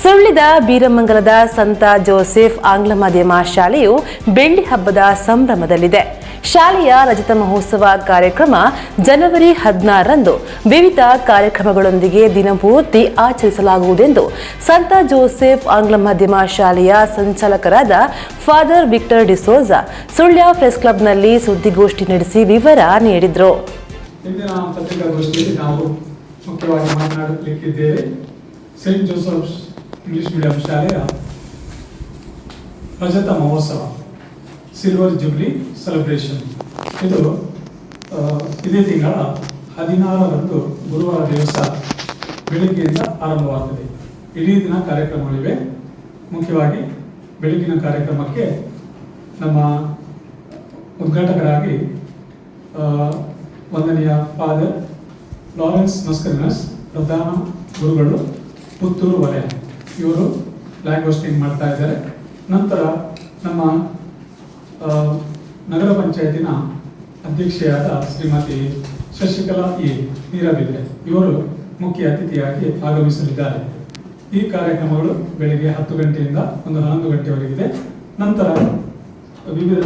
ಸುಳ್ಳಿದ ಬೀರಮಂಗಲದ ಸಂತ ಜೋಸೆಫ್ ಆಂಗ್ಲ ಮಾಧ್ಯಮ ಶಾಲೆಯು ಬೆಳ್ಳಿ ಹಬ್ಬದ ಸಂಭ್ರಮದಲ್ಲಿದೆ. ಶಾಲೆಯ ರಜತ ಮಹೋತ್ಸವ ಕಾರ್ಯಕ್ರಮ ಜನವರಿ 16ರಂದು ವಿವಿಧ ಕಾರ್ಯಕ್ರಮಗಳೊಂದಿಗೆ ದಿನಪೂರ್ತಿ ಆಚರಿಸಲಾಗುವುದೆಂದು ಸಂತ ಜೋಸೆಫ್ ಆಂಗ್ಲ ಮಾಧ್ಯಮ ಶಾಲೆಯ ಸಂಚಾಲಕರಾದ father Victor D'Souza Sullia press ಕ್ಲಬ್ನಲ್ಲಿ ಸುದ್ದಿಗೋಷ್ಠಿ ನಡೆಸಿ ವಿವರ ನೀಡಿದರು. ಇಂದಿನ ಪತ್ರಿಕಾಗೋಷ್ಠಿಯಲ್ಲಿ ನಾವು ಮುಖ್ಯವಾಗಿ ಮಾತನಾಡಲಿಕ್ಕಿದ್ದೇವೆ ಸೇಂಟ್ ಜೋಸೆಫ್ ಇಂಗ್ಲಿಷ್ ಮೀಡಿಯಂ ಶಾಲೆಯ ರಜತ ಮಹೋತ್ಸವ ಸಿಲ್ವರ್ ಜುಬ್ಲಿ ಸೆಲೆಬ್ರೇಷನ್. ಇದು ಇದೇ ತಿಂಗಳ 16ರಂದು ಗುರುವಾರ ದಿವಸ ಬೆಳಿಗ್ಗೆಯಿಂದ ಆರಂಭವಾಗುತ್ತದೆ. ಇಡೀ ದಿನ ಕಾರ್ಯಕ್ರಮಗಳಿವೆ. ಮುಖ್ಯವಾಗಿ ಬೆಳಗಿನ ಕಾರ್ಯಕ್ರಮಕ್ಕೆ ನಮ್ಮ ಉದ್ಘಾಟಕರಾಗಿ ವಂದನೀಯ ಫಾದರ್ ಲಾರೆನ್ಸ್ ಮಸ್ಕರಿನಸ್ ಪ್ರಧಾನ ಗುರುಗಳು ಪುತ್ತೂರು ವಲಯ ಇವರು ಫ್ಲಾಗ್ ಹೋಸ್ಟಿಂಗ್ ಮಾಡ್ತಾ ಇದ್ದಾರೆ. ನಂತರ ನಮ್ಮ ನಗರ ಪಂಚಾಯತಿನ ಅಧ್ಯಕ್ಷೆಯಾದ ಶ್ರೀಮತಿ ಶಶಿಕಲಾ ನೀರಬಿದ್ರೆ ಇವರು ಮುಖ್ಯ ಅತಿಥಿಯಾಗಿ ಆಗಮಿಸಲಿದ್ದಾರೆ. ಈ ಕಾರ್ಯಕ್ರಮಗಳು ಬೆಳಿಗ್ಗೆ 10 ಗಂಟೆಯಿಂದ 11 ಗಂಟೆವರೆಗಿದೆ. ನಂತರ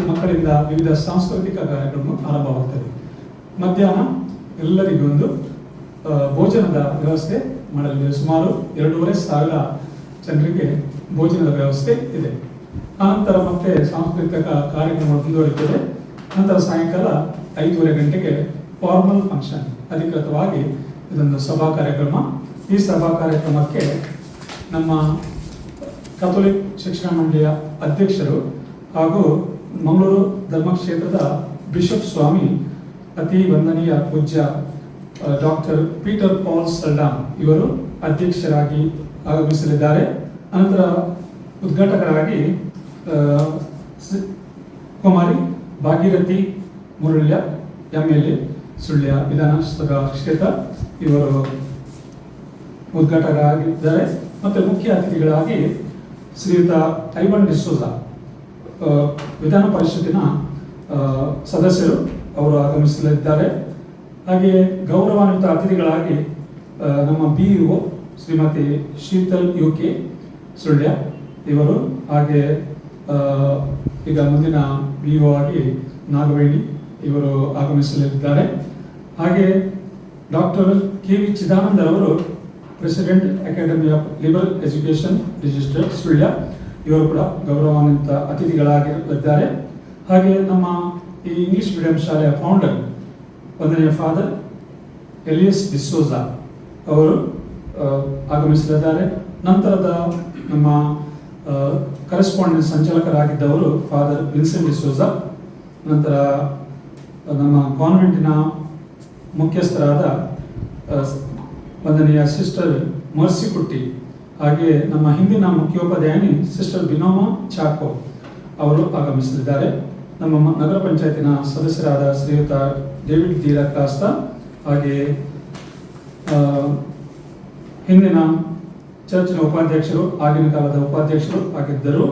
ಮಕ್ಕಳಿಂದ ವಿವಿಧ ಸಾಂಸ್ಕೃತಿಕ ಕಾರ್ಯಕ್ರಮ ಆರಂಭವಾಗುತ್ತದೆ. ಮಧ್ಯಾಹ್ನ ಎಲ್ಲರಿಗೂ ಒಂದು ಭೋಜನದ ವ್ಯವಸ್ಥೆ ಮಾಡಲಿದೆ. ಸುಮಾರು 2,500 ಜನರಿಗೆ ಭೋಜನದ ವ್ಯವಸ್ಥೆ ಇದೆ. ಆನಂತರ ಮತ್ತೆ ಸಾಂಸ್ಕೃತಿಕ ಕಾರ್ಯಕ್ರಮಗಳು ಮುಂದುವರಿಯುತ್ತದೆ. ನಂತರ ಸಾಯಂಕಾಲ 5:30 ಗಂಟೆಗೆ ಫಾರ್ಮಲ್ ಫಂಕ್ಷನ್, ಅಧಿಕೃತವಾಗಿ ಇದೊಂದು ಸಭಾ ಕಾರ್ಯಕ್ರಮ. ಈ ಸಭಾ ಕಾರ್ಯಕ್ರಮಕ್ಕೆ ನಮ್ಮ ಕಥೋಲಿಕ್ ಶಿಕ್ಷಣ ಮಂಡಳಿಯ ಅಧ್ಯಕ್ಷರು ಹಾಗೂ ಮಂಗಳೂರು ಧರ್ಮಕ್ಷೇತ್ರದ ಬಿಷಪ್ ಸ್ವಾಮಿ ಅತಿ ವಂದನೀಯ ಪೂಜ್ಯ ಡಾಕ್ಟರ್ ಪೀಟರ್ ಪಾಲ್ ಸಲ್ಡಾನ್ ಇವರು ಅಧ್ಯಕ್ಷರಾಗಿ ಆಗಮಿಸಲಿದ್ದಾರೆ. ಅನಂತರ ಉದ್ಘಾಟಕರಾಗಿ ಕುಮಾರಿ ಭಾಗೀರಥಿ ಮುರಳ್ಯ MLA ಸುಳ್ಯ ವಿಧಾನಸಭಾ ಕ್ಷೇತ್ರ ಇವರು ಉದ್ಘಾಟಕರಾಗಿದ್ದಾರೆ. ಮತ್ತು ಮುಖ್ಯ ಅತಿಥಿಗಳಾಗಿ ಶ್ರೀಯುತ ಐವನ್ ಡಿಸೋಜಾ ವಿಧಾನ ಪರಿಷತ್ತಿನ ಸದಸ್ಯರು ಅವರು ಆಗಮಿಸಲಿದ್ದಾರೆ. ಹಾಗೆಯೇ ಗೌರವಾನ್ವಿತ ಅತಿಥಿಗಳಾಗಿ ನಮ್ಮ BEO ಶ್ರೀಮತಿ ಶೀತಲ್ UK ಸುಳ್ಯ ಇವರು, ಹಾಗೆ ಈಗ ಮುಂದಿನ BEO ಆಗಿ ನಾಗವೇಣಿ ಇವರು ಆಗಮಿಸಲಿದ್ದಾರೆ. ಹಾಗೆ ಡಾಕ್ಟರ್ KV ಚಿದಾನಂದ ಅವರು president academy of liberal education registered Sullia ಇವರು ಕೂಡ ಗೌರವಾನ್ವಿತ ಅತಿಥಿಗಳಾಗಿರಲಿದ್ದಾರೆ. ಹಾಗೆ ನಮ್ಮ ಈ ಇಂಗ್ಲಿಷ್ ಮೀಡಿಯಂ ಶಾಲೆಯ ಫೌಂಡರ್ ವಂದನೀಯ ಫಾದರ್ ಎಲಿಯಸ್ ಡಿಸೋಜಾ ಅವರು ಆಗಮಿಸಲಿದ್ದಾರೆ. ನಂತರದ ನಮ್ಮ ಕರೆಸ್ಪಾಂಡೆನ್ಸ್ ಸಂಚಾಲಕರಾಗಿದ್ದವರು ಫಾದರ್ ವಿನ್ಸೆಂಟ್ ಡಿಸೋಜಾ. ನಂತರ ನಮ್ಮ ಕಾನ್ವೆಂಟಿನ ಮುಖ್ಯಸ್ಥರಾದ ವಂದನೀಯ ಸಿಸ್ಟರ್ ಮರ್ಸಿ ಕುಟ್ಟಿ, ಹಾಗೆ ನಮ್ಮ ಹಿಂದಿನ ಮುಖ್ಯೋಪಾಧ್ಯಾಯಿನಿ ಸಿಸ್ಟರ್ ಬಿನೋಮಾ ಚಾಕೋ ಅವರು ಆಗಮಿಸಲಿದ್ದಾರೆ. ನಮ್ಮ ನಗರ ಪಂಚಾಯತಿನ ಸದಸ್ಯರಾದ ಶ್ರೀಯುತ ಡೇವಿಡ್ ದೀರಕಾಸ್ತ, ಹಾಗೆ ಹಿಂದಿನ ಚರ್ಚಿನ ಉಪಾಧ್ಯಕ್ಷರು, ಆಗಿನ ಕಾಲದ ಉಪಾಧ್ಯಕ್ಷರು ಆಗಿದ್ದರು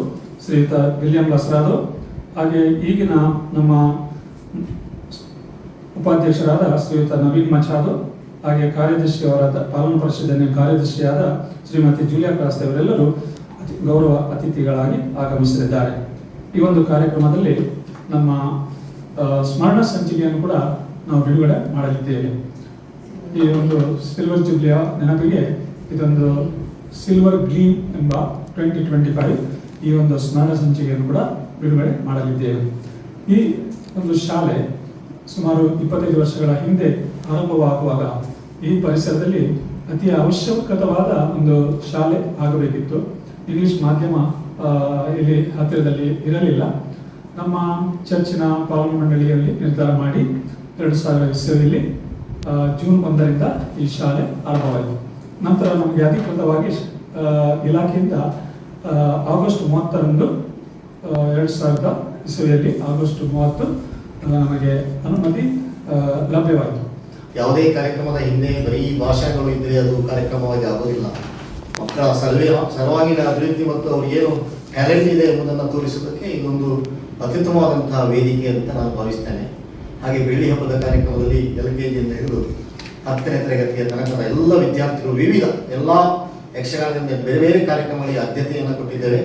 ಶ್ರೀಯುತ ವಿಲಿಯಂ ಲಸ್ರಾದೋ, ಹಾಗೆ ಈಗಿನ ನಮ್ಮ ಉಪಾಧ್ಯಕ್ಷರಾದ ಶ್ರೀಯುತ ನವೀನ್ ಮಚಾದೋ, ಹಾಗೆ ಕಾರ್ಯದರ್ಶಿಯವರಾದ ಪಾಲನಾ ಪರಿಷತ್ತಿನ ಕಾರ್ಯದರ್ಶಿಯಾದ ಶ್ರೀಮತಿ ಜೂಲಿಯಾ ಕ್ರಾಸ್ತೆ ಅವರೆಲ್ಲರೂ ಗೌರವ ಅತಿಥಿಗಳಾಗಿ ಆಗಮಿಸಲಿದ್ದಾರೆ. ಈ ಒಂದು ಕಾರ್ಯಕ್ರಮದಲ್ಲಿ ನಮ್ಮ ಸ್ಮರಣ ಸಂಚಿಕೆಯನ್ನು ಕೂಡ ನಾವು ಬಿಡುಗಡೆ ಮಾಡಲಿದ್ದೇವೆ. ಈ ಒಂದು ಸಿಲ್ವರ್ ಜುಬ್ಲಿಯ ನೆನಪಿಗೆ ಇದೊಂದು ಸಿಲ್ವರ್ ಗ್ಲೀಮ್ ಎಂಬ 2025 ಈ ಒಂದು ಸ್ಮರಣ ಸಂಚಿಕೆಯನ್ನು ಕೂಡ ಬಿಡುಗಡೆ ಮಾಡಲಿದ್ದೇವೆ. ಈ ಒಂದು ಶಾಲೆ ಸುಮಾರು 25 ವರ್ಷಗಳ ಹಿಂದೆ ಆರಂಭವಾಗುವಾಗ ಈ ಪರಿಸರದಲ್ಲಿ ಅತಿ ಅವಶ್ಯಕವಾದ ಒಂದು ಶಾಲೆ ಆಗಬೇಕಿತ್ತು. ಇಂಗ್ಲಿಷ್ ಮಾಧ್ಯಮ ಇಲ್ಲಿ ಹತ್ತಿರದಲ್ಲಿ ಇರಲಿಲ್ಲ. ನಮ್ಮ ಚರ್ಚಿನ ಪಾಲನಾ ಮಂಡಳಿಯಲ್ಲಿ ನಿರ್ಧಾರ ಮಾಡಿ 2000 ಇಸವಿಯಲ್ಲಿ ಜೂನ್ 1ರಿಂದ ಈ ಶಾಲೆ ಆರಂಭವಾಯಿತು. ನಂತರ ನಮಗೆ ಅಧಿಕೃತವಾಗಿ ಇಲಾಖೆಯಿಂದ ಆಗಸ್ಟ್ 30ರಂದು 2000 ಇಸವಿಯಲ್ಲಿ ಆಗಸ್ಟ್ 30 ನಮಗೆ ಅನುಮತಿ ಲಭ್ಯವಾಯಿತು. ಯಾವುದೇ ಕಾರ್ಯಕ್ರಮದ ಹಿಂದೆ ಬರೀ ಭಾಷಣಗಳು ಇದ್ದರೆ ಅದು ಕಾರ್ಯಕ್ರಮವಾಗಿ ಆಗೋದಿಲ್ಲ. ಮಕ್ಕಳ ಸರ್ವಾಂಗೀಣ ಅಭಿವೃದ್ಧಿ ಮತ್ತು ಅವ್ರು ಏನು ಟ್ಯಾಲೆಂಟ್ ಇದೆ ಎಂಬುದನ್ನು ತೋರಿಸುವುದಕ್ಕೆ ಇದೊಂದು ಅತ್ಯುತ್ತಮವಾದಂತಹ ವೇದಿಕೆ ಅಂತ ನಾನು ಭಾವಿಸ್ತೇನೆ. ಹಾಗೆ ಬೆಳ್ಳಿ ಹಬ್ಬದ ಕಾರ್ಯಕ್ರಮದಲ್ಲಿ LKG ಇಂದ ಹಿಡಿದು 10ನೇ ತರಗತಿಯ ತನಕದ ಎಲ್ಲ ವಿದ್ಯಾರ್ಥಿಗಳು ವಿವಿಧ ಎಲ್ಲ ಯಕ್ಷಗಾನದಿಂದ ಬೇರೆ ಬೇರೆ ಕಾರ್ಯಕ್ರಮಗಳಿಗೆ ಆದ್ಯತೆಯನ್ನು ಕೊಟ್ಟಿದ್ದೇವೆ.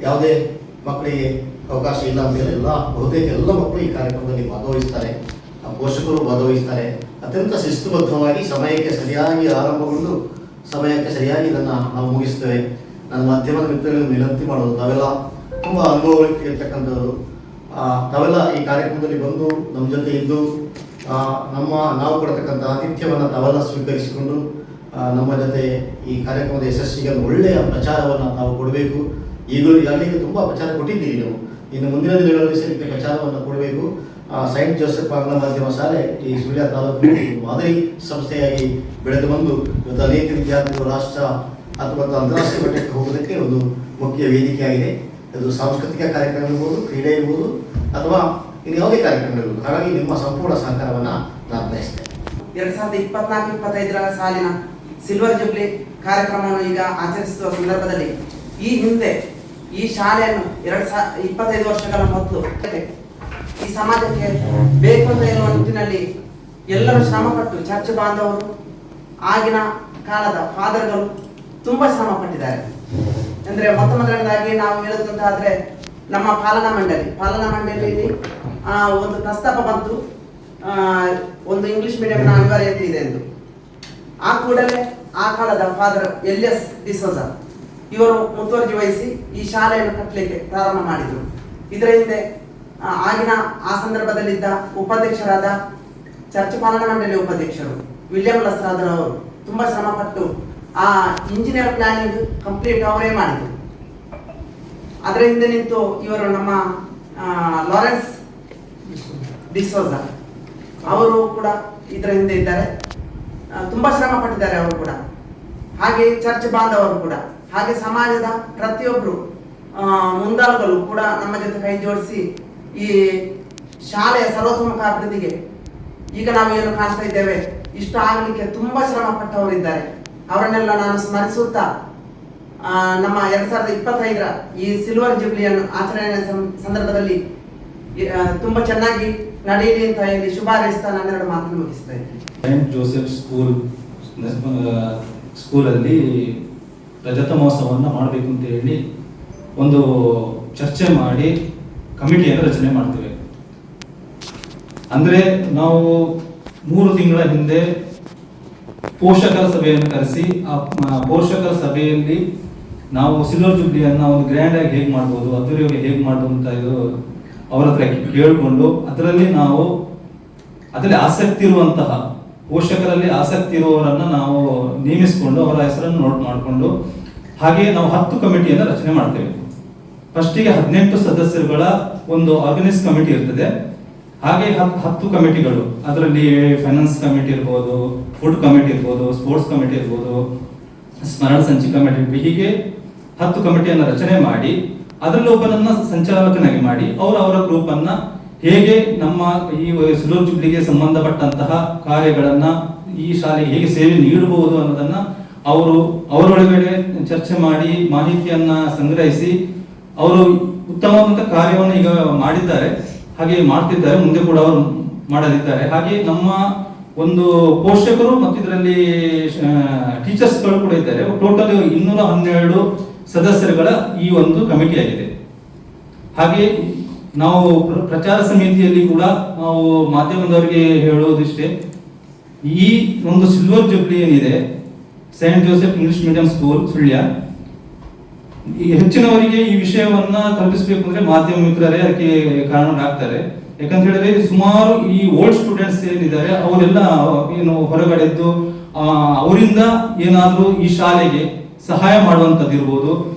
ಯಾವುದೇ ಮಕ್ಕಳಿಗೆ ಅವಕಾಶ ಇಲ್ಲ ಅಂತ ಎಲ್ಲ ಬಹುತೇಕ ಎಲ್ಲ ಮಕ್ಕಳು ಈ ಕಾರ್ಯಕ್ರಮದಲ್ಲಿ ಭಾಗವಹಿಸ್ತಾರೆ, ಪೋಷಕರು ಭಾಗವಹಿಸ್ತಾರೆ. ಅತ್ಯಂತ ಶಿಸ್ತುಬದ್ಧವಾಗಿ ಸಮಯಕ್ಕೆ ಸರಿಯಾಗಿ ಆರಂಭಗೊಂಡು ಸಮಯಕ್ಕೆ ಸರಿಯಾಗಿ ಇದನ್ನು ನಾವು ಮುಗಿಸ್ತೇವೆ. ನನ್ನ ಮಾಧ್ಯಮದ ಮಿತ್ರಗಳನ್ನು ವಿನಂತಿ ಮಾಡೋದು, ತಾವೆಲ್ಲ ತುಂಬ ಅನುಭವ ಇರ್ತಕ್ಕಂಥವ್ರು, ತಾವೆಲ್ಲ ಈ ಕಾರ್ಯಕ್ರಮದಲ್ಲಿ ಬಂದು ನಮ್ಮ ಜೊತೆ ಇದ್ದು ನಾವು ಕೊಡ್ತಕ್ಕಂಥ ಆತಿಥ್ಯವನ್ನು ತಾವೆಲ್ಲ ಸ್ವೀಕರಿಸಿಕೊಂಡು ನಮ್ಮ ಜೊತೆ ಈ ಕಾರ್ಯಕ್ರಮದ ಯಶಸ್ಸಿಗೆ ಒಳ್ಳೆಯ ಪ್ರಚಾರವನ್ನು ತಾವು ಕೊಡಬೇಕು. ಈಗಲೇ ತುಂಬ ಪ್ರಚಾರ ಕೊಟ್ಟಿದ್ದೀರಿ ನೀವು, ಇನ್ನು ಮುಂದಿನ ದಿನಗಳಲ್ಲಿ ಸಹಿತ ಪ್ರಚಾರವನ್ನು ಕೊಡಬೇಕು. ಸೈಂಟ್ ಜೋಸೆಫ್ ಆಂಗ್ಲ ಮಾಧ್ಯಮ ಶಾಲೆ ಈ ಸುಳ್ಯ ತಾಲೂಕಿನಲ್ಲಿ ಮಾದರಿ ಸಂಸ್ಥೆಯಾಗಿ ಬೆಳೆದು ಬಂದು ಇವತ್ತು ಅನೇಕ ವಿದ್ಯಾರ್ಥಿಗಳು ರಾಷ್ಟ್ರ ಅಥವಾ ಅಂತಾರಾಷ್ಟ್ರೀಯ ಮಟ್ಟಕ್ಕೆ ಹೋಗೋದಕ್ಕೆ ಒಂದು ಮುಖ್ಯ ವೇದಿಕೆಯಾಗಿದೆ. ಅದು ಸಾಂಸ್ಕೃತಿಕ ಕಾರ್ಯಕ್ರಮ ಇರ್ಬೋದು, ಕ್ರೀಡೆ ಇರ್ಬೋದು, ಅಥವಾ ಇನ್ನು ಯಾವುದೇ ಕಾರ್ಯಕ್ರಮ ಇರ್ಬೋದು. ಹಾಗಾಗಿ ನಿಮ್ಮ ಸಂಪೂರ್ಣ ಸಹಕಾರವನ್ನು ನಾನು ಬಯಸ್ತೇನೆ. 2024-25 ಸಾಲಿನ ಸಿಲ್ವರ್ ಜುಬ್ಲಿ ಕಾರ್ಯಕ್ರಮವನ್ನು ಈಗ ಆಚರಿಸುವ ಸಂದರ್ಭದಲ್ಲಿ ಈ ಹಿಂದೆ ಈ ಶಾಲೆಯನ್ನು 25 ವರ್ಷಗಳ ಮೊದಲು ಈ ಸಮಾಜಕ್ಕೆ ಬೇಕು ಅಂತ ಹೇಳುವ ನಿಟ್ಟಿನಲ್ಲಿ ಎಲ್ಲರೂ ಶ್ರಮಪಟ್ಟು ಚರ್ಚ್ ಬಾಂಧವರು, ಆಗಿನ ಕಾಲದ ಫಾದರ್ಗಳು ತುಂಬಾ ಶ್ರಮ ಪಟ್ಟಿದ್ದಾರೆ. ಅಂದ್ರೆ ಮೊದಲನೇದಾಗಿ ನಾವು ಹೇಳುವುದಂತಾದ್ರೆ ನಮ್ಮ ಪಾಲನಾ ಮಂಡಳಿಯಲ್ಲಿ ಒಂದು ಪ್ರಸ್ತಾಪ ಬಂತು, ಒಂದು ಇಂಗ್ಲಿಷ್ ಮೀಡಿಯಂನ ಅನಿವಾರ್ಯತೆ ಇದೆ ಎಂದು. ಆ ಕೂಡಲೇ ಆ ಕಾಲದ ಫಾದರ್ ಎಲಿಯಸ್ ಡಿಸೋಜ ಇವರು ಮುತುವರ್ಜಿ ವಹಿಸಿ ಈ ಶಾಲೆಯನ್ನು ಕಟ್ಟಲಿಕ್ಕೆ ಪ್ರಾರಂಭ ಮಾಡಿದರು. ಇದರ ಹಿಂದೆ ಆಗಿನ ಆ ಸಂದರ್ಭದಲ್ಲಿದ್ದ ಉಪಾಧ್ಯಕ್ಷರಾದ ಚರ್ಚ್ ಪಾಲನಾ ಮಂಡಳಿಯ ಉಪಾಧ್ಯಕ್ಷರು ವಿಲಿಯಂ ಲಸ್ರಾದರ್ ಅವರು ತುಂಬಾ ಶ್ರಮ ಪಟ್ಟು ಆ ಇಂಜಿನಿಯರ್ ಪ್ಲಾನಿಂಗ್ ಕಂಪ್ಲೀಟ್ ಅವರೇ ಮಾಡಿದರು. ಅದರ ಹಿಂದೆ ನಿಂತು ಇವರು ನಮ್ಮ ಲಾರೆನ್ಸ್ ಡಿಸೋಜ ಅವರು ಕೂಡ ಇದರ ಹಿಂದೆ ಇದ್ದಾರೆ, ತುಂಬಾ ಶ್ರಮ ಪಟ್ಟಿದ್ದಾರೆ ಅವರು ಕೂಡ. ಹಾಗೆ ಚರ್ಚ್ ಬಾಂಧವರು ಕೂಡ, ಹಾಗೆ ಸಮಾಜದ ಪ್ರತಿಯೊಬ್ಬರು ಮುಂದಾಳುಗಳು ಕೂಡ ನಮ್ಮ ಜೊತೆ ಕೈ ಜೋಡಿಸಿ ಈ ಶಾಲೆಯ ಸರ್ವತೋಮುಖ ಅಭಿವೃದ್ಧಿಗೆ ಈಗ ನಾವು ಏನು ಕಾಣ್ತಾ ಇದ್ದೇವೆ ಇಷ್ಟು ಆಗಲಿಕ್ಕೆ ತುಂಬಾ ಶ್ರಮ ಪಟ್ಟವರಿದ್ದಾರೆ. ಅವರನ್ನೆಲ್ಲ ನಾನು ಸ್ಮರಿಸುತ್ತಾ ನಮ್ಮ 2025 ಈ ಸಿಲ್ವರ್ ಜುಬ್ಲಿಯನ್ನು ಆಚರಣೆ ಸಂದರ್ಭದಲ್ಲಿ ತುಂಬಾ ಚೆನ್ನಾಗಿ ನಡೆಯಲಿ ಅಂತ ಹೇಳಿ ಶುಭ ಹಾರೈಸ್ತಾ ನಾನೆರಡು ಮಾತನ್ನು ಮುಗಿಸ್ತಾ ಇದ್ದೇನೆ. ಸೈಂಟ್ ಜೋಸೆಫ್ ಸ್ಕೂಲಲ್ಲಿ ರಜತ ಮಹೋತ್ಸವವನ್ನು ಮಾಡಬೇಕು ಅಂತ ಹೇಳಿ ಒಂದು ಚರ್ಚೆ ಮಾಡಿ ಕಮಿಟಿಯನ್ನು ರಚನೆ ಮಾಡ್ತೇವೆ. ಅಂದರೆ ನಾವು 3 ತಿಂಗಳ ಹಿಂದೆ ಪೋಷಕರ ಸಭೆಯನ್ನು ಕರೆಸಿ ಆ ಪೋಷಕರ ಸಭೆಯಲ್ಲಿ ನಾವು ಸಿಲ್ವರ್ ಜುಬ್ಲಿಯನ್ನು ಒಂದು ಗ್ರ್ಯಾಂಡ್ ಆಗಿ ಹೇಗೆ ಮಾಡ್ಬೋದು, ಅದ್ದೂರಿಯಾಗಿ ಹೇಗೆ ಮಾಡ್ಬೋದು ಅಂತ ಇದು ಅವರ ಹತ್ರ ಕೇಳಿಕೊಂಡು ಅದರಲ್ಲಿ ಆಸಕ್ತಿ ಇರುವಂತಹ ಪೋಷಕರಲ್ಲಿ ಆಸಕ್ತಿ ಇರುವವರನ್ನು ನಾವು ನೇಮಿಸಿಕೊಂಡು ಅವರ ಹೆಸರನ್ನು ನೋಟ್ ಮಾಡಿಕೊಂಡು ಹಾಗೆ ನಾವು 10 ಕಮಿಟಿಯನ್ನು ರಚನೆ ಮಾಡ್ತೇವೆ. ಫಸ್ಟಿಗೆ 18 ಸದಸ್ಯರುಗಳ ಒಂದು ಆರ್ಗನೈಸ್ ಕಮಿಟಿ ಇರ್ತದೆ. ಹಾಗೆ 10 ಕಮಿಟಿಗಳು, ಅದರಲ್ಲಿ ಫೈನಾನ್ಸ್ ಕಮಿಟಿ ಇರ್ಬೋದು, ಫುಡ್ ಕಮಿಟಿ ಇರ್ಬೋದು, ಸ್ಪೋರ್ಟ್ಸ್ ಕಮಿಟಿ ಇರ್ಬೋದು, ಸ್ಮರಣ ಸಂಚಿ ಕಮಿಟಿ ಇರ್ಬೋದು, ಹೀಗೆ 10 ಕಮಿಟಿಯನ್ನು ರಚನೆ ಮಾಡಿ ಅದರಲ್ಲಿ ಒಬ್ಬನನ್ನ ಸಂಚಾಲಕನಾಗಿ ಮಾಡಿ ಅವರ ಗ್ರೂಪ್ ಅನ್ನ ಹೇಗೆ ನಮ್ಮ ಈ ಸಿಲ್ವರ್ ಜುಬ್ಲಿಗೆ ಸಂಬಂಧಪಟ್ಟಂತಹ ಕಾರ್ಯಗಳನ್ನ ಈ ಶಾಲೆಗೆ ಹೇಗೆ ಸೇವೆ ನೀಡಬಹುದು ಅನ್ನೋದನ್ನ ಅವರೊಳಗಡೆ ಚರ್ಚೆ ಮಾಡಿ ಮಾಹಿತಿಯನ್ನ ಸಂಗ್ರಹಿಸಿ ಅವರು ಉತ್ತಮವಾದಂತಹ ಕಾರ್ಯವನ್ನು ಈಗ ಮಾಡಿದ್ದಾರೆ, ಹಾಗೆ ಮಾಡ್ತಿದ್ದಾರೆ, ಮುಂದೆ ಕೂಡ ಅವರು ಮಾಡಲಿದ್ದಾರೆ. ಹಾಗೆ ನಮ್ಮ ಒಂದು ಪೋಷಕರು ಮತ್ತು ಇದರಲ್ಲಿ ಟೀಚರ್ಸ್ಗಳು ಕೂಡ ಇದ್ದಾರೆ. ಟೋಟಲ್ 212 ಸದಸ್ಯರುಗಳ ಈ ಒಂದು ಕಮಿಟಿ ಆಗಿದೆ. ಹಾಗೆ ನಾವು ಪ್ರಚಾರ ಸಮಿತಿಯಲ್ಲಿ ಕೂಡ ನಾವು ಮಾಧ್ಯಮದವರಿಗೆ ಹೇಳೋದಿಷ್ಟೇ, ಈ ಒಂದು ಸಿಲ್ವರ್ ಜುಬ್ಲಿ ಏನಿದೆ Saint Joseph English medium school Sullia, ಹೆಚ್ಚಿನವರಿಗೆ ಈ ವಿಷಯವನ್ನ ತಲುಪಿಸಬೇಕು ಅಂದ್ರೆ ಮಾಧ್ಯಮ ಮಿತ್ರರೇ ಅದಕ್ಕೆ ಕಾರಣರಾಗ್ತಾರೆ. ಯಾಕಂತ ಹೇಳಿದ್ರೆ ಸುಮಾರು ಈ ಓಲ್ಡ್ ಸ್ಟೂಡೆಂಟ್ಸ್ ಏನಿದ್ದಾರೆ ಅವರೆಲ್ಲ ಏನು ಹೊರಗಡೆದ್ದು ಅವರಿಂದ ಏನಾದ್ರೂ ಈ ಶಾಲೆಗೆ ಸಹಾಯ ಮಾಡುವಂತದ್ದು ಇರ್ಬೋದು,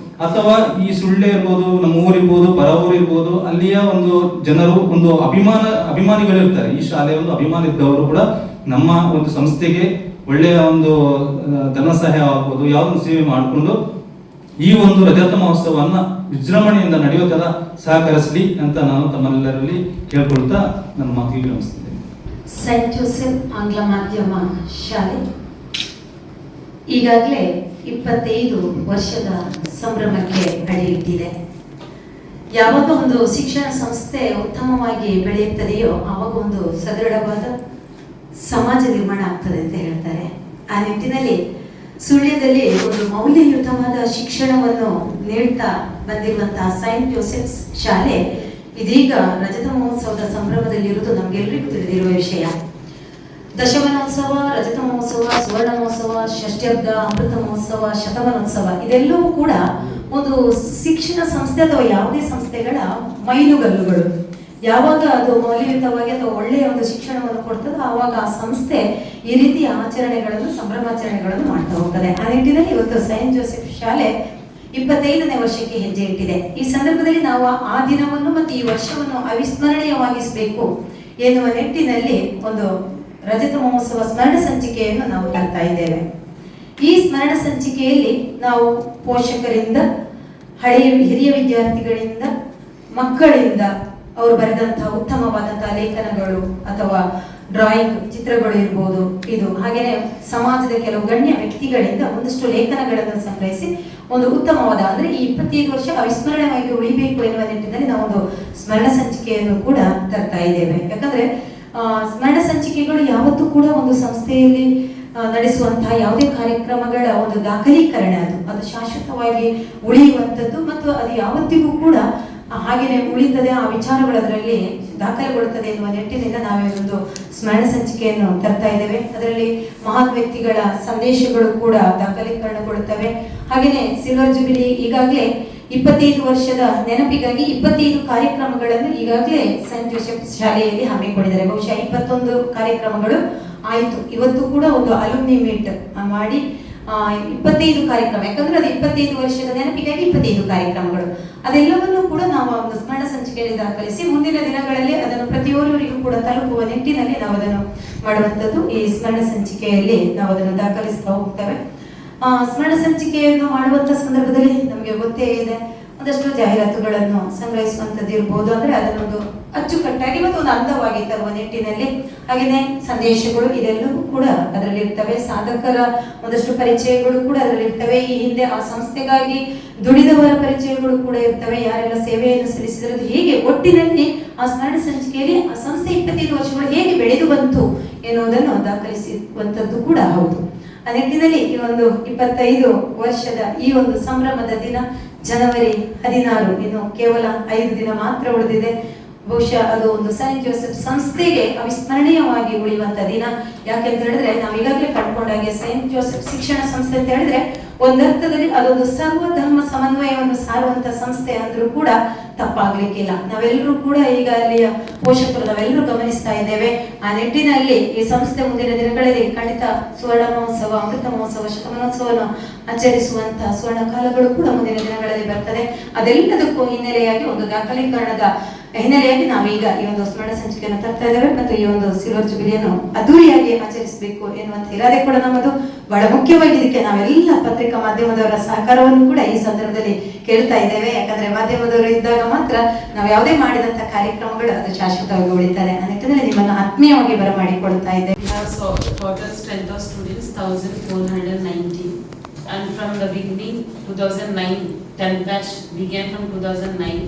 ಅಥವಾ ಈ ಸುಳ್ಳೆ ಇರ್ಬೋದು, ನಮ್ಮ ಊರಿರ್ಬೋದು, ಪರ ಊರಿರ್ಬೋದು, ಅಲ್ಲಿಯ ಒಂದು ಜನರು ಒಂದು ಅಭಿಮಾನಿಗಳಿರ್ತಾರೆ. ಈ ಶಾಲೆಯ ಒಂದು ಅಭಿಮಾನಿ ಇದ್ದವರು ಕೂಡ ನಮ್ಮ ಒಂದು ಸಂಸ್ಥೆಗೆ ಒಳ್ಳೆಯ ಒಂದು ಧನ ಸಹಾಯ ಆಗ್ಬೋದು, ಯಾವುದನ್ನು ಸೇವೆ ಮಾಡಿಕೊಂಡು ಈ ಒಂದು ರಜತ ಮಹೋತ್ಸವವನ್ನ ವಿಜೃಂಭಣೆಯಿಂದ ನಡೆಯೋ ತರ ಸಹಕರಿಸಲಿ ಅಂತ ನಾನು ತಮ್ಮೆಲ್ಲರಲ್ಲಿ ಕೇಳ್ಕೊಳ್ತಾ ನನ್ನ ಮಾತಿಗೆ ನಮಿಸ್ತೇನೆ. ಸೈಂಟ್ ಜೋಸೆಫ್ ಆಂಗ್ಲ ಮಾಧ್ಯಮ ಶಾಲೆ ಈಗಾಗಲೇ 25 ವರ್ಷದ ಸಂಭ್ರಮಕ್ಕೆ ಅಡಿಯಿಟ್ಟಿದೆ. ಯಾವಾಗ ಒಂದು ಶಿಕ್ಷಣ ಸಂಸ್ಥೆ ಉತ್ತಮವಾಗಿ ಬೆಳೆಯುತ್ತದೆಯೋ ಆವಾಗ ಒಂದು ಸದೃಢವಾದ ಸಮಾಜ ನಿರ್ಮಾಣ ಆಗ್ತದೆ ಅಂತ ಹೇಳ್ತಾರೆ. ಆ ನಿಟ್ಟಿನಲ್ಲಿ ಸುಳ್ಯದಲ್ಲಿ ಒಂದು ಮೌಲ್ಯಯುತವಾದ ಶಿಕ್ಷಣವನ್ನು ನೀಡ್ತಾ ಬಂದಿರುವಂತಹ ಸೈಂಟ್ ಜೋಸೆಫ್ಸ್ ಶಾಲೆ ಇದೀಗ ರಜತ ಮಹೋತ್ಸವದ ಸಂಭ್ರಮದಲ್ಲಿರುವುದು ನಮಗೆಲ್ಲರಿಗೂ ತಿಳಿದಿರುವ ವಿಷಯ. ದಶಮಾನೋತ್ಸವ, ರಜತ ಮಹೋತ್ಸವ, ಸುವರ್ಣ ಮಹೋತ್ಸವ, ಷಷ್ಠ್ಯಬ್ದ, ಅಮೃತ ಮಹೋತ್ಸವ, ಶತಮಾನೋತ್ಸವ ಇದೆಲ್ಲವೂ ಕೂಡ ಒಂದು ಶಿಕ್ಷಣ ಸಂಸ್ಥೆ ಅಥವಾ ಯಾವುದೇ ಸಂಸ್ಥೆಗಳ ಮೈಲುಗಲ್ಲುಗಳು. ಯಾವಾಗ ಅದು ಮೌಲ್ಯಯುತವಾಗಿ ಅಥವಾ ಒಳ್ಳೆಯ ಒಂದು ಶಿಕ್ಷಣವನ್ನು ಕೊಡ್ತದೋ ಆವಾಗ ಆ ಸಂಸ್ಥೆ ಈ ರೀತಿಯ ಆಚರಣೆಗಳನ್ನು, ಸಂಭ್ರಮಾಚರಣೆಗಳನ್ನು ಮಾಡ್ತಾ ಹೋಗ್ತದೆ. ಆ ನಿಟ್ಟಿನಲ್ಲಿ ಇವತ್ತು ಸೈಂಟ್ ಜೋಸೆಫ್ ಶಾಲೆ 25ನೇ ವರ್ಷಕ್ಕೆ ಹೆಜ್ಜೆ ಇಟ್ಟಿದೆ. ಈ ಸಂದರ್ಭದಲ್ಲಿ ನಾವು ಆ ದಿನವನ್ನು ಮತ್ತು ಈ ವರ್ಷವನ್ನು ಅವಿಸ್ಮರಣೀಯವಾಗಿಸಬೇಕು ಎನ್ನುವ ನಿಟ್ಟಿನಲ್ಲಿ ಒಂದು ರಜತ ಮಹೋತ್ಸವ ಸ್ಮರಣ ಸಂಚಿಕೆಯನ್ನು ನಾವು ತರ್ತಾ ಇದ್ದೇವೆ. ಈ ಸ್ಮರಣ ಸಂಚಿಕೆಯಲ್ಲಿ ನಾವು ಪೋಷಕರಿಂದ, ಹಿರಿಯ ವಿದ್ಯಾರ್ಥಿಗಳಿಂದ, ಮಕ್ಕಳಿಂದ ಅವರು ಬರೆದಂತಹ ಉತ್ತಮವಾದಂತಹ ಲೇಖನಗಳು ಅಥವಾ ಡ್ರಾಯಿಂಗ್ ಚಿತ್ರಗಳು ಇರ್ಬೋದು, ಇದು ಹಾಗೇನೆ ಸಮಾಜದ ಕೆಲವು ಗಣ್ಯ ವ್ಯಕ್ತಿಗಳಿಂದ ಒಂದಷ್ಟು ಲೇಖನಗಳನ್ನು ಸಂಗ್ರಹಿಸಿ ಒಂದು ಉತ್ತಮವಾದ ಅಂದ್ರೆ ಈ 25 ವರ್ಷ ಅವಿಸ್ಮರಣೀಯವಾಗಿ ಉಳಿಬೇಕು ಎನ್ನುವ ನಿಟ್ಟಿನಲ್ಲಿ ನಾವು ಒಂದು ಸ್ಮರಣ ಸಂಚಿಕೆಯನ್ನು ಕೂಡ ತರ್ತಾ ಇದ್ದೇವೆ. ಯಾಕಂದ್ರೆ ಸ್ಮರಣ ಸಂಚಿಕೆಗಳು ಯಾವತ್ತೂ ಕೂಡ ಒಂದು ಸಂಸ್ಥೆಯಲ್ಲಿ ನಡೆಸುವಂತಹ ಯಾವುದೇ ಕಾರ್ಯಕ್ರಮಗಳ ಒಂದು ದಾಖಲೀಕರಣ, ಅದು ಶಾಶ್ವತವಾಗಿ ಉಳಿಯುವಂಥದ್ದು ಮತ್ತು ಅದು ಯಾವತ್ತಿಗೂ ಕೂಡ ಹಾಗೇನೆ ಉಳಿತದೆ, ಆ ವಿಚಾರಗಳು ಅದರಲ್ಲಿ ದಾಖಲೆಗೊಳ್ಳುತ್ತದೆ ಎನ್ನುವ ನಿಟ್ಟಿನಿಂದ ನಾವೇ ಒಂದು ಸ್ಮರಣ ಸಂಚಿಕೆಯನ್ನು ತರ್ತಾ ಇದ್ದೇವೆ. ಅದರಲ್ಲಿ ಮಹಾನ್ ವ್ಯಕ್ತಿಗಳ ಸಂದೇಶಗಳು ಕೂಡ ದಾಖಲೀಕರಣಗೊಳ್ಳುತ್ತವೆ. ಹಾಗೇನೆ ಸಿಲ್ವರ್ ಜುಬಿಲಿ ಈಗಾಗಲೇ 25 ವರ್ಷದ ನೆನಪಿಗಾಗಿ 25 ಕಾರ್ಯಕ್ರಮಗಳನ್ನು ಈಗಾಗಲೇ ಸೈಂಟ್ ಜೋಸೆಫ್ ಶಾಲೆಯಲ್ಲಿ ಹಮ್ಮಿಕೊಂಡಿದ್ದಾರೆ. ಬಹುಶಃ 21 ಕಾರ್ಯಕ್ರಮಗಳು ಆಯಿತು. ಇವತ್ತು ಕೂಡ ಒಂದು ಅಲುಮ್ನಿ ಮೀಟ್ ಮಾಡಿ 25 ಕಾರ್ಯಕ್ರಮ, ಯಾಕಂದ್ರೆ ಅದು 25 ವರ್ಷದ ನೆನಪಿಗಾಗಿ 25 ಕಾರ್ಯಕ್ರಮಗಳು, ಅದೆಲ್ಲವನ್ನೂ ಕೂಡ ನಾವು ಒಂದು ಸ್ಮರಣ ಸಂಚಿಕೆಯಲ್ಲಿ ದಾಖಲಿಸಿ ಮುಂದಿನ ದಿನಗಳಲ್ಲಿ ಅದನ್ನು ಪ್ರತಿಯೊಬ್ಬರಿಗೂ ಕೂಡ ತಲುಪುವ ನಿಟ್ಟಿನಲ್ಲಿ ನಾವು ಅದನ್ನು ಮಾಡುವಂಥದ್ದು. ಈ ಸ್ಮರಣ ಸಂಚಿಕೆಯಲ್ಲಿ ನಾವು ಅದನ್ನು ದಾಖಲಿಸ್ತಾ ಹೋಗ್ತೇವೆ. ಸ್ಮರಣ ಸಂಚಿಕೆಯನ್ನು ಮಾಡುವಂತ ಸಂದರ್ಭದಲ್ಲಿ ನಮಗೆ ಗೊತ್ತೇ ಇದೆ, ಒಂದಷ್ಟು ಜಾಹೀರಾತುಗಳನ್ನು ಸಂಗ್ರಹಿಸುವಂಥದ್ದು ಇರ್ಬೋದು. ಅಂದ್ರೆ ಅದನ್ನೊಂದು ಅಚ್ಚುಕಟ್ಟಾಗಿ ಮತ್ತು ಒಂದು ಅಂದವಾಗಿ ತರುವ ನಿಟ್ಟಿನಲ್ಲಿ, ಹಾಗೆಯೇ ಸಂದೇಶಗಳು ಇದೆಲ್ಲವೂ ಕೂಡ ಅದರಲ್ಲಿ ಇರ್ತವೆ. ಸಾಧಕರ ಒಂದಷ್ಟು ಪರಿಚಯಗಳು ಕೂಡ ಅದರಲ್ಲಿ ಇರ್ತವೆ. ಈ ಹಿಂದೆ ಆ ಸಂಸ್ಥೆಗಾಗಿ ದುಡಿದವರ ಪರಿಚಯಗಳು ಕೂಡ ಇರ್ತವೆ. ಯಾರೆಲ್ಲ ಸೇವೆಯನ್ನು ಸಲ್ಲಿಸಿದ್ರು, ಹೇಗೆ ಒಟ್ಟಿನಲ್ಲಿ ಆ ಸ್ಮರಣ ಸಂಚಿಕೆಯಲ್ಲಿ ಆ ಸಂಸ್ಥೆ 25 ವರ್ಷಗಳು ಹೇಗೆ ಬೆಳೆದು ಬಂತು ಎನ್ನುವುದನ್ನು ದಾಖಲಿಸುವಂಥದ್ದು ಕೂಡ ಹೌದು. ಆ ನಿಟ್ಟಿನಲ್ಲಿ ಈ ಒಂದು 25 ವರ್ಷದ ಈ ಒಂದು ಸಂಭ್ರಮದ ದಿನ ಜನವರಿ 16, ಇನ್ನು ಕೇವಲ 5 ದಿನ ಮಾತ್ರ ಉಳಿದಿದೆ. ಬಹುಶಃ ಅದು ಒಂದು ಸೈಂಟ್ ಜೋಸೆಫ್ ಸಂಸ್ಥೆಗೆ ಅವಿಸ್ಮರಣೀಯವಾಗಿ ಉಳಿಯುವಂತ ದಿನ. ಯಾಕೆಂತ ಹೇಳಿದ್ರೆ ನಾವು ಈಗಾಗಲೇ ಕಂಡುಕೊಂಡಾಗೆ ಸೈಂಟ್ ಜೋಸೆಫ್ ಶಿಕ್ಷಣ ಸಂಸ್ಥೆ ಅಂತ ಹೇಳಿದ್ರೆ ಒಂದರ್ಥದಲ್ಲಿ ಅದೊಂದು ಸರ್ವ ಧರ್ಮ ಸಮನ್ವಯವನ್ನು ಸಾರುವಂತ ಸಂಸ್ಥೆ ಅಂದ್ರೂ ಕೂಡ ತಪ್ಪಾಗ್ಲಿಕ್ಕಿಲ್ಲ. ನಾವೆಲ್ಲರೂ ಕೂಡ ಈಗ ಅಲ್ಲಿಯ ಪೋಷಕರು ನಾವೆಲ್ಲರೂ ಗಮನಿಸ್ತಾ ಇದ್ದೇವೆ. ಆ ನಿಟ್ಟಿನಲ್ಲಿ ಈ ಸಂಸ್ಥೆ ಮುಂದಿನ ದಿನಗಳಲ್ಲಿ ಖಂಡಿತ ಸುವರ್ಣ ಮಹೋತ್ಸವ, ಅಮೃತ ಮಹೋತ್ಸವ, ಶತಮಾನೋತ್ಸವವನ್ನು ಆಚರಿಸುವಂತಹ ಸುವರ್ಣ ಕಾಲಗಳು ಕೂಡ ಮುಂದಿನ ದಿನಗಳಲ್ಲಿ ಬರ್ತದೆ. ಅದೆಲ್ಲದಕ್ಕೂ ಹಿನ್ನೆಲೆಯಾಗಿ ಒಂದು ದಾಖಲೀಕರಣದ ಹಿನ್ನೆಲೆಯಾಗಿ ನಾವೀಗ ಈ ಒಂದು ಸ್ಮರಣ ಸಂಚಿಕೆಯನ್ನು ತರ್ತಾ ಇದ್ದೇವೆ ಮತ್ತು ಈ ಒಂದು ಸಿಲ್ವರ್ ಜುಬಿಲಿಯನ್ನು ಅದ್ದೂರಿಯಾಗಿ ಆಚರಿಸಬೇಕು ಎನ್ನುವಂತ ಇರಾದೆ ಕೂಡ ನಮ್ಮದು. ಬಹಳ ಮುಖ್ಯವಾಗಿ ಇದಕ್ಕೆ ನಾವೆಲ್ಲ ಪತ್ರಿಕಾ ಮಾಧ್ಯಮದವರ ಸಹಕಾರವನ್ನು ಕೂಡ ಈ ಸಂದರ್ಭದಲ್ಲಿ ಕೇಳ್ತಾ ಇದ್ದೇವೆ. ಯಾಕಂದ್ರೆ ಮಾಧ್ಯಮದವರು ಇದ್ದಾಗ ಮಾತ್ರ ನಾವು ಯಾವುದೇ ಮಾಡಿದಂತ ಕಾರ್ಯಕ್ರಮಗಳು ಅದು ಶಾಶ್ವತವಾಗಿ ಉಳಿತಾರೆ. ಆ ನಿಟ್ಟಿನಲ್ಲಿ ನಿಮ್ಮನ್ನು ಆತ್ಮೀಯವಾಗಿ ಬರಮಾಡಿಕೊಳ್ತಾ ಇದ್ದೇವೆ. So total strength of students 1490, and from the beginning 2009 10th batch began from 2009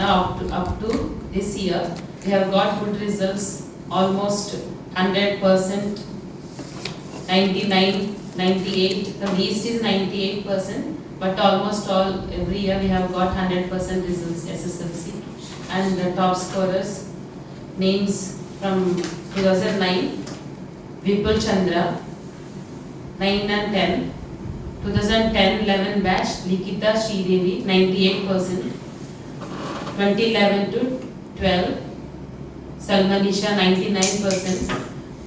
now up to this year we have got good results, almost 100%, 99, 98. The least is 98%, but almost all every year we have got 100% results SSLC. And the top scorers names from 2009 Vipul Chandra 9 and 10, 2010-11 batch Likita Sridevi 98%, 2011 to 12 Salmanisha 99%,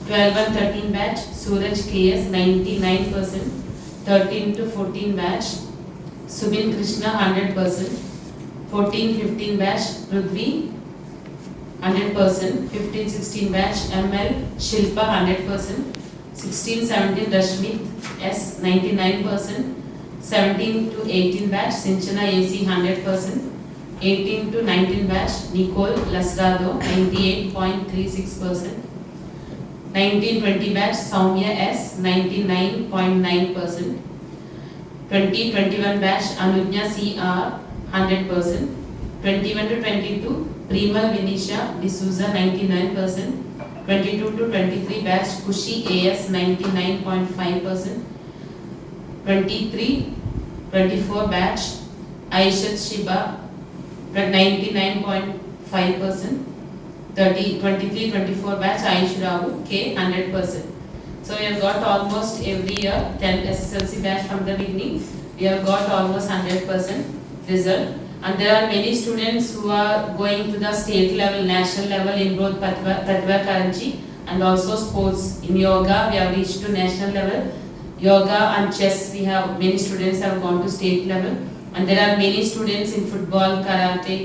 12 and 13 batch Suraj KS 99%, 13 to 14 batch Subin Krishna 100%, 14-15 batch Prudvi 100%, 15-16 batch ML Shilpa 100%, 16-17 Rashmit S 99%, 17 to 18 batch Sinchana AC 100%, 18 to 19 batch Nicole Lasrado 98.36%, 19-20 batch Soumya S 99.9%, 20-21 batch Anujna CR 100%, 21 to 22 Primal Vinisha D'Souza 99%, 22 to 23 batch Kushi AS 99.5%, 23-24 batch, Aishat Shiba 99.5%, 23-24 batch, Aish Ravu K 100%. So we have got almost every year 10 SSLC batch from the beginning. We have got almost 100% result. And there are many students who are going to the state level, national level in both Pratibha Karanchi and also sports. In yoga, we have reached to national level. Yoga and chess, we have many students have gone to state level. And there are many students in football, karate,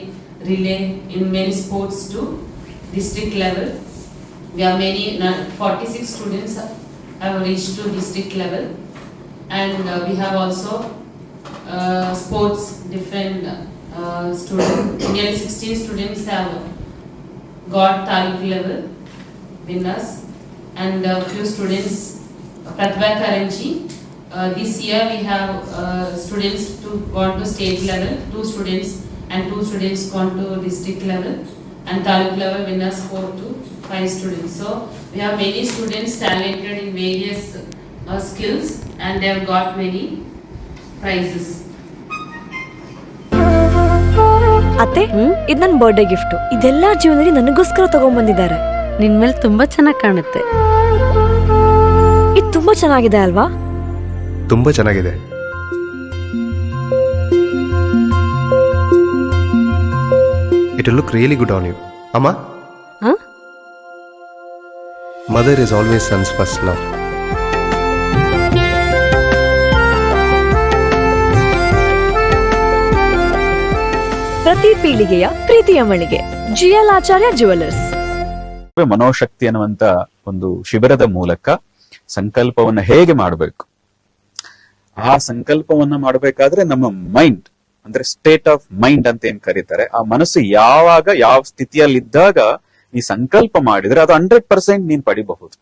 relay, in many sports to district level. We have many, 46 students have reached to district level. And we have also sports, different students. Nearly 16 students have got taluk level winners, and few students Pratibha Karanchi. This year we have students gone to state level, 2 students and 2 students gone to district level, and taluk level winners 4 to 5 students. So we have many students talented in various skills, and they have got many prizes. ಅತ್ತೆ, ಇದು ನನ್ನ birthday gift. ಇದೆಲ್ಲ ಜೀವನದಲ್ಲಿ ನನಗೋಸ್ಕರ ತಗೊಂಡ್ಬಂದಿದ್ದಾರೆ. ನಿನ್ ಮೇಲೆ ತುಂಬಾ ಚೆನ್ನಾಗಿ ಕಾಣುತ್ತೆ. ಇದು ತುಂಬಾ ಚೆನ್ನಾಗಿದೆ ಅಲ್ವಾ? ತುಂಬಾ ಚೆನ್ನಾಗಿದೆ. It will look really good on you. Amma? Huh? Mother is always son's first love. ಪ್ರತಿ ಪೀಳಿಗೆಯ ಪ್ರೀತಿಯ ಮಳಿಗೆ ಜಿಎಲ್ ಆಚಾರ್ಯ ಜ್ಯುವೆಲರ್ಸ್. ಮನೋಶಕ್ತಿ ಅನ್ನುವಂತ ಒಂದು ಶಿಬಿರದ ಮೂಲಕ ಸಂಕಲ್ಪವನ್ನ ಹೇಗೆ ಮಾಡಬೇಕು, ಆ ಸಂಕಲ್ಪವನ್ನ ಮಾಡಬೇಕಾದ್ರೆ ನಮ್ಮ ಮೈಂಡ್ ಅಂದ್ರೆ ಸ್ಟೇಟ್ ಆಫ್ ಮೈಂಡ್ ಅಂತ ಏನ್ ಕರೀತಾರೆ, ಆ ಮನಸ್ಸು ಯಾವಾಗ ಯಾವ ಸ್ಥಿತಿಯಲ್ಲಿದ್ದಾಗ ನೀ ಸಂಕಲ್ಪ ಮಾಡಿದ್ರೆ ಅದು 100% ನೀನ್ ಪಡಿಬಹುದು.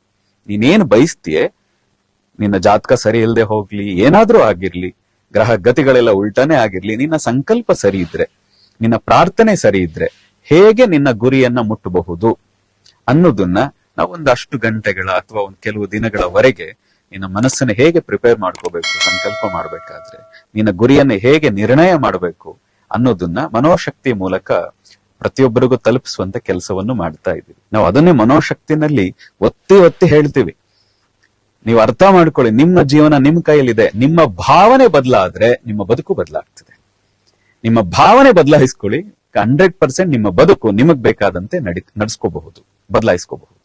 ನೀನೇನು ಬಯಸ್ತೀಯೇ, ನಿನ್ನ ಜಾತಕ ಸರಿ ಇಲ್ಲದೆ ಹೋಗ್ಲಿ, ಏನಾದ್ರೂ ಆಗಿರ್ಲಿ, ಗ್ರಹ ಗತಿಗಳೆಲ್ಲ ಉಲ್ಟಾನೇ ಆಗಿರ್ಲಿ, ನಿನ್ನ ಸಂಕಲ್ಪ ಸರಿ ಇದ್ರೆ, ನಿನ್ನ ಪ್ರಾರ್ಥನೆ ಸರಿ ಇದ್ರೆ ಹೇಗೆ ನಿನ್ನ ಗುರಿಯನ್ನ ಮುಟ್ಟಬಹುದು ಅನ್ನೋದನ್ನ ನಾವು ಒಂದಷ್ಟು ಗಂಟೆಗಳ ಅಥವಾ ಒಂದು ಕೆಲವು ದಿನಗಳವರೆಗೆ ನಿನ್ನ ಮನಸ್ಸನ್ನ ಹೇಗೆ ಪ್ರಿಪೇರ್ ಮಾಡ್ಕೋಬೇಕು, ಸಂಕಲ್ಪ ಮಾಡ್ಬೇಕಾದ್ರೆ ನಿನ್ನ ಗುರಿಯನ್ನ ಹೇಗೆ ನಿರ್ಣಯ ಮಾಡಬೇಕು ಅನ್ನೋದನ್ನ ಮನೋಶಕ್ತಿ ಮೂಲಕ ಪ್ರತಿಯೊಬ್ಬರಿಗೂ ತಲುಪಿಸುವಂತ ಕೆಲಸವನ್ನು ಮಾಡ್ತಾ ಇದ್ದೀವಿ. ನಾವು ಅದನ್ನೇ ಮನೋಶಕ್ತಿನಲ್ಲಿ ಒತ್ತಿ ಒತ್ತಿ ಹೇಳ್ತೀವಿ. ನೀವು ಅರ್ಥ ಮಾಡ್ಕೊಳ್ಳಿ, ನಿಮ್ಮ ಜೀವನ ನಿಮ್ಮ ಕೈಯಲ್ಲಿದೆ. ನಿಮ್ಮ ಭಾವನೆ ಬದಲಾದ್ರೆ ನಿಮ್ಮ ಬದುಕು ಬದಲಾಗ್ತದೆ. ನಿಮ್ಮ ಭಾವನೆ ಬದಲಾಯಿಸ್ಕೊಳ್ಳಿ, 100% ನಿಮ್ಮ ಬದುಕು ನಿಮಗ್ ಬೇಕಾದಂತೆ ನಡ್ಸ್ಕೋಬಹುದು, ಬದಲಾಯಿಸ್ಕೋಬಹುದು.